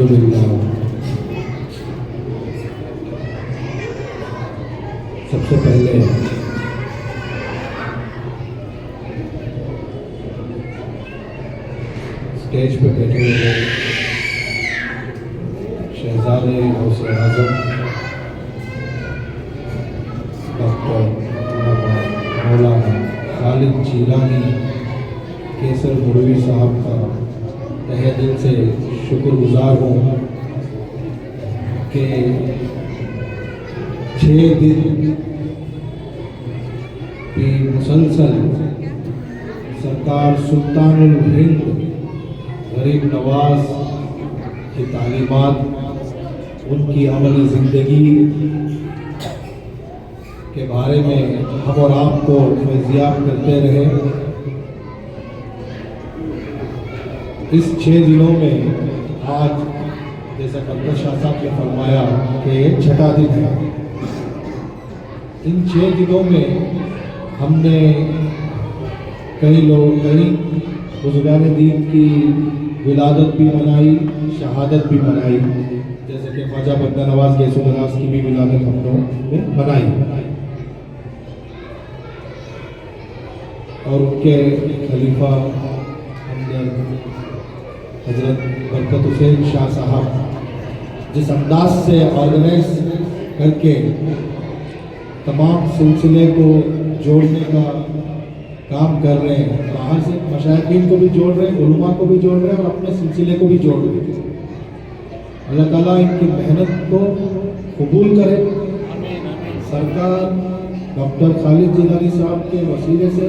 الحمدللہ سب سے پہلے اسٹیج پہ بیٹھے ہوئے شہزادے غوث اعظم ڈاکٹر مولانا خالد جیلانی کیسر مروی صاحب کا تہہ دل سے شکر گزار ہوں کہ 6 دن کی مسلسل سرکار سلطان الہند غریب نواز کی تعلیمات، ان کی عملی زندگی کے بارے میں ہم اور آپ کو فیضیاب کرتے رہے۔ اس 6 دنوں میں آج جیسا ڈاکٹر شاہ صاحب نے فرمایا کہ یہ 6واں دن ہے۔ ان 6 دنوں میں ہم نے کئی بزرگان دین کی ولادت بھی منائی، شہادت بھی منائی، جیسے کہ خواجہ بندہ نواز گیسو نواز کی بھی ولادت ہم لوگوں نے منائی، اور ان کے خلیفہ حضرت برکت حسین شاہ صاحب جس انداز سے آرگنائز کر کے تمام سلسلے کو جوڑنے کا کام کر رہے ہیں، باہر سے مشائخین کو بھی جوڑ رہے ہیں، علماء کو بھی جوڑ رہے ہیں، اور اپنے سلسلے کو بھی جوڑ رہے ہیں۔ اللہ تعالیٰ ان کی محنت کو قبول کرے۔ سرکار ڈاکٹر خالد جیلانی صاحب کے وسیلے سے،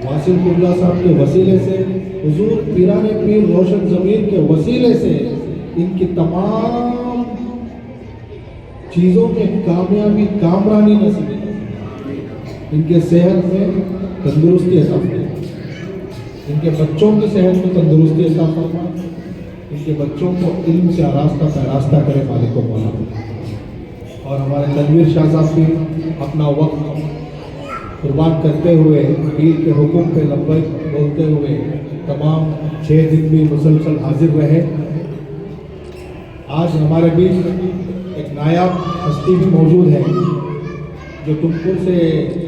واصل قبلہ صاحب کے وسیلے سے، حضور پیران پیر روشن ضمیر کے وسیلے سے ان کی تمام چیزوں میں کامیابی، کامرانی نصیب، ان کے صحت میں تندرستی عطا فرما، ان کے بچوں کی صحت میں تندرستی عطا فرما، ان کے بچوں کو علم سے آراستہ پیراستہ کرے مالک و مولا۔ اور ہمارے تنویر شاہ صاحب بھی اپنا وقت قربان کرتے ہوئے پیر کے حکم پہ لبیک بولتے ہوئے تمام 6 دن بھی مسلسل حاضر رہے۔ آج ہمارے بیچ ایک نایاب ہستی بھی موجود ہے جو تمکر سے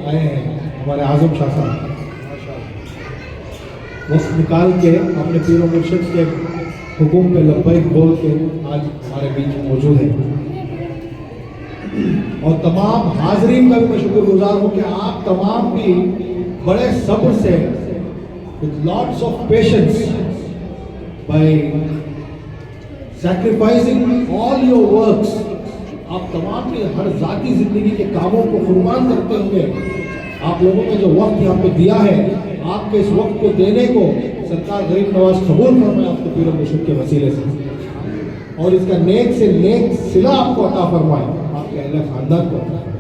آئے ہیں، ہمارے اعظم شاہ صاحب، وقت نکال کے اپنے پیر و مرشد کے حکم پہ لبیک بول کے آج ہمارے بیچ موجود ہے۔ اور تمام حاضرین کا بھی میں شکر گزار ہوں کہ آپ تمام بھی بڑے صبر سے with lots of patience by sacrificing all your works، آپ تمام بھی ہر ذاتی زندگی کے کاموں کو قربان کرتے ہوئے آپ لوگوں نے جو وقت یہاں پہ دیا ہے، آپ کے اس وقت کو دینے کو سرکار غریب نواز قبول فرمائے آپ کو پیر و مرشد کے وسیلے سے، اور اس کا نیک سے نیک صلہ آپ کو عطا فرمائے، آپ کے اہل خاندان کو عطا فرمائے۔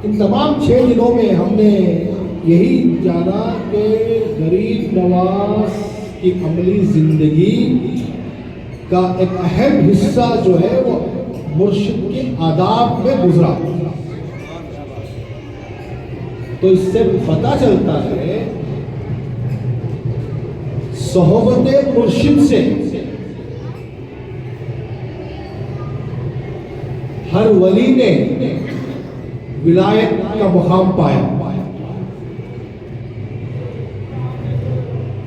ان تمام 6 دنوں میں ہم نے یہی جانا کہ غریب نواز کی عملی زندگی کا ایک اہم حصہ جو ہے وہ مرشد کے آداب میں گزرا۔ تو اس سے پتہ چلتا ہے صحبت مرشد سے ہر ولی نے ولایت کا مقام پایا۔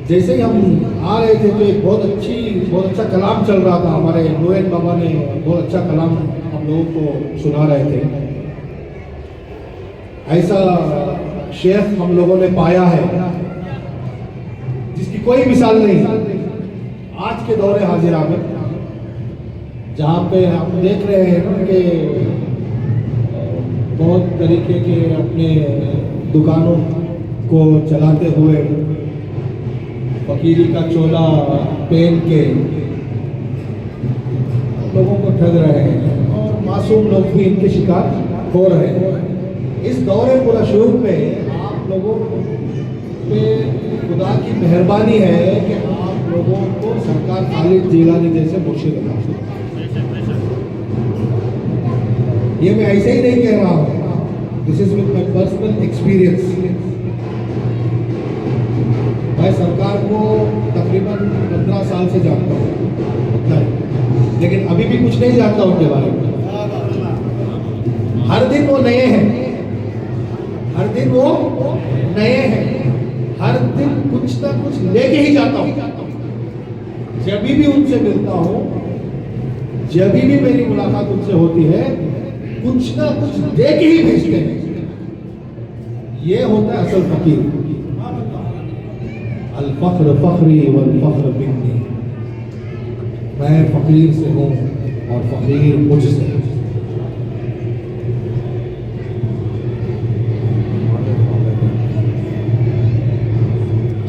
جیسے ہی ہم آ رہے تھے تو ایک بہت اچھا کلام چل رہا تھا، ہمارے نورین بابا نے بہت اچھا کلام ہم لوگوں کو سنا رہے تھے۔ ایسا شیخ ہم لوگوں نے پایا ہے جس کی کوئی مثال نہیں آج کے دور حاضرہ میں، جہاں پہ ہم دیکھ رہے ہیں کہ بہت طریقے کے اپنے دکانوں کو چلاتے ہوئے فقیری کا چولا پہن کے لوگوں کو ٹھگ رہے ہیں، اور معصوم لوگ بھی ان کے شکار ہو رہے ہیں۔ اس دور پرشور میں آپ لوگوں پہ خدا کی مہربانی ہے کہ آپ لوگوں کو سرکار خالد جیلانی جیسے مرشد عطا فرمائے۔ یہ میں ایسے ہی نہیں کہہ رہا ہوں، this is with my personal experience. میں سرکار کو تقریباً سال سے جانتا ہوں اتنا ہی، لیکن ابھی بھی کچھ نہیں جانتا ان کے بارے میں۔ ہر دن وہ نئے ہیں، ہر دن وہ نئے ہیں، ہر دن کچھ نہ کچھ لے کے ہی جاتا ہوں۔ جب بھی ان سے ملتا ہوں، جب بھی میری ملاقات ان سے ہوتی ہے، کچھ نہ کچھ دے کے ہی بھیجتے ہیں۔ یہ ہوتا ہے اصل فقیر۔ الفخر فخری والفخر منی، میں فقیر سے ہوں اور فقیر مجھ سے۔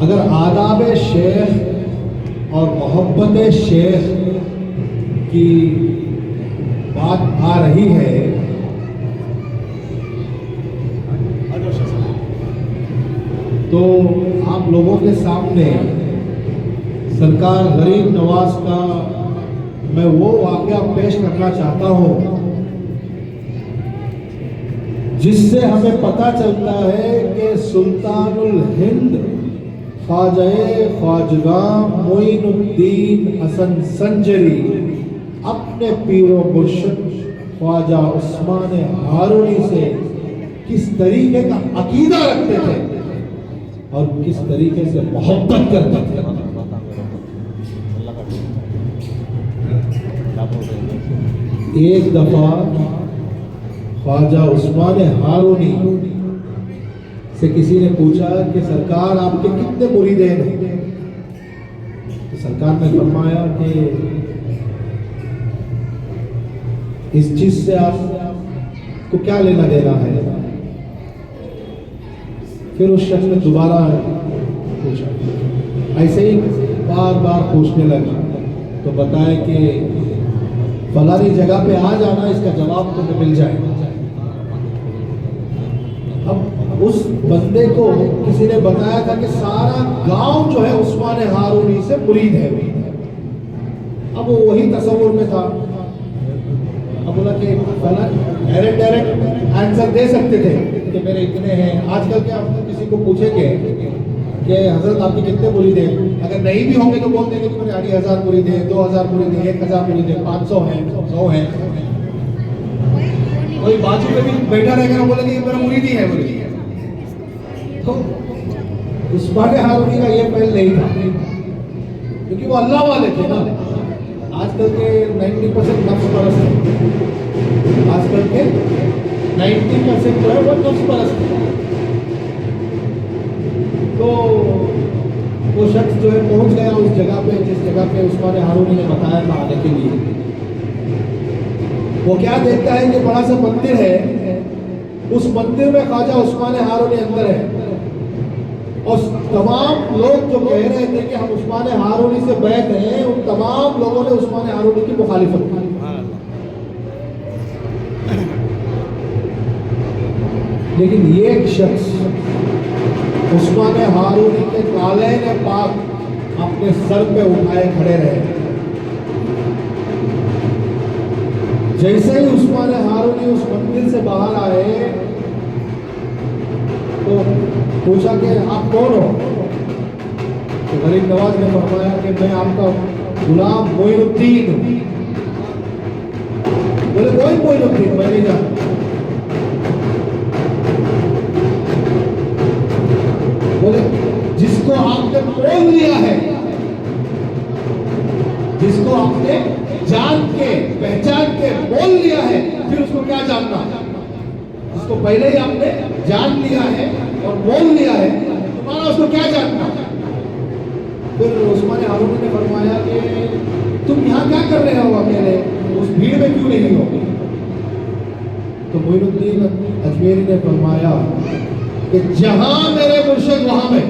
اگر آداب شیخ اور محبت شیخ کی بات آ رہی ہے تو آپ لوگوں کے سامنے سرکار غریب نواز کا میں وہ واقعہ پیش کرنا چاہتا ہوں جس سے ہمیں پتہ چلتا ہے کہ سلطان الہند خواجہ خواجگاں معین الدین حسن سنجری اپنے پیر و مرشد خواجہ عثمان ہارونی سے کس طریقے کا عقیدہ رکھتے تھے اور کس طریقے سے محبت کرتے تھے۔ ایک دفعہ خواجہ عثمان ہارونی سے کسی نے پوچھا کہ سرکار آپ کے کتنے مریدین ہیں؟ تو سرکار نے فرمایا کہ اس چیز سے آپ کو کیا لینا دینا ہے؟ پھر اس شخص نے دوبارہ پوچھا، ایسے ہی بار بار پوچھنے لگا تو بتایا کہ فلانی جگہ پہ آ جانا، اس کا جواب تمہیں مل جائے گا۔ اب اس بندے کو کسی نے بتایا تھا کہ سارا گاؤں جو ہے عثمان ہارونی سے مرید ہے۔ اب وہ وہی تصور میں تھا۔ اب بولا کہ ڈائریکٹ آنسر دے سکتے تھے کہ میرے اتنے ہیں۔ آج کل کیا آپ کسی کو پوچھیں گے کہ حضرت آپ کے کتنے مرید ہیں، اگر نہیں بھی ہوں گے تو بول دیں گے کہ میرے 1000 مرید ہیں، 2000 مرید ہیں، 1000 مرید ہیں، 500 ہیں، 100 ہیں۔ کوئی بازو پہ بھی بیٹھا رہے گا بولے کہ یہ میرا مرید ہی ہے بولے۔ تو عثمان ہارونی کا یہ پہل نہیں تھا کیونکہ وہ اللہ والے تھے نا۔ آج کل کے 90% نفس پرست ہیں، آج کل کے 90% جو ہے وہ نفس پرست ہے۔ تو وہ شخص جو ہے پہنچ گیا اس جگہ پہ جس جگہ پہ عثمان ہارونی نے بتایا تھا آنے کے لیے۔ وہ کیا دیکھتا ہے کہ بڑا سا مندر ہے، اس مندر میں خواجہ عثمان ہارونی اندر ہے، اور تمام لوگ جو کہہ رہے تھے کہ ہم عثمان ہارونی سے بیعت ہیں، ان تمام لوگوں نے عثمان ہارونی کی مخالفت کی۔ لیکن یہ ایک شخص عثمان ہارونی کے قالین پاک اپنے سر پہ اٹھائے کھڑے رہے۔ جیسے ہی عثمان ہارونی اس مندر سے باہر آئے تو پوچھا کہ آپ کون ہو؟ تو غریب نواز نے فرمایا کہ میں آپ کا غلام معین الدین ہوں۔ بولے کوئی معین الدین میں نہیں جانتا۔ بولے جس کو آپ نے مول لیا ہے، جس کو آپ نے جان کے پہچان کے مول لیا ہے، پھر اس کو کیا جاننا؟ جس کو پہلے ہی آپ نے جان لیا ہے اور مول لیا ہے، تمہارا اس کو کیا جاننا؟ پھر عثمان ہارونی نے فرمایا کہ تم یہاں کیا کر رہے ہو اکیلے، اس بھیڑ میں کیوں نہیں ہو؟ تو معین الدین اجمیری نے فرمایا کہ جہاں میرے مرشد وہاں میں۔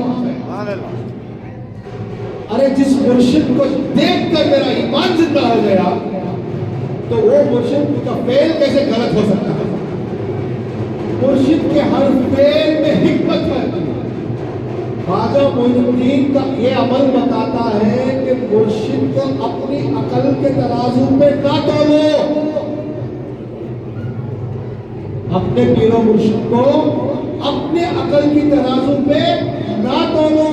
ارے جس مرشد کو دیکھ کر میرا ایمان زندہ ہو گیا تو وہ مرشد کا فعل کیسے غلط ہو سکتا ہے؟ مرشد کے ہر فعل میں حکمت ہے۔ خواجہ معین الدین کا یہ عمل بتاتا ہے کہ مرشد کو اپنی عقل کے ترازو میں نہ تولو، اپنے پیر و مرشد کو اپنے عقل کی ترازو پہ نہ تولو۔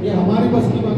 یہ ہمارے بس کی بات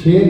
6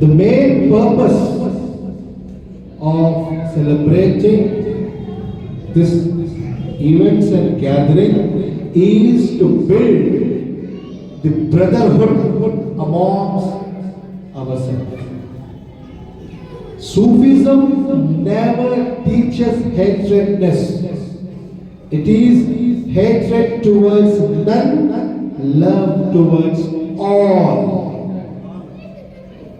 The main purpose of celebrating this events and gathering is to build the brotherhood amongst ourselves. Sufism never teaches hatredness. It is hatred towards none, love towards all.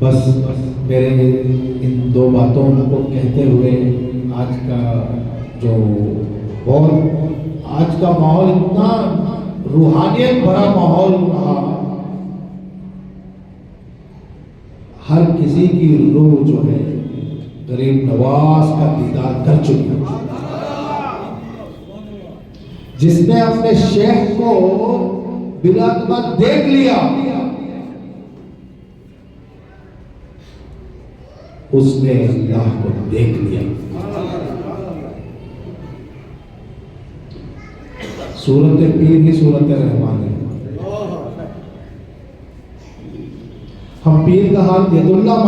بس میرے ان دو باتوں کو کہتے ہوئے آج کا جو آج کا ماحول اتنا روحانیت بھرا ماحول رہا، ہر کسی کی روح جو ہے غریب نواز کا دیدار کر چکی ہے۔ جس نے اپنے شیخ کو بلادمت دیکھ لیا، اس نے اللہ کو دیکھ لیا۔ سورت پیر ہی سورت رحمان ہے۔ ہم پیر کا ہاتھ ید اللہ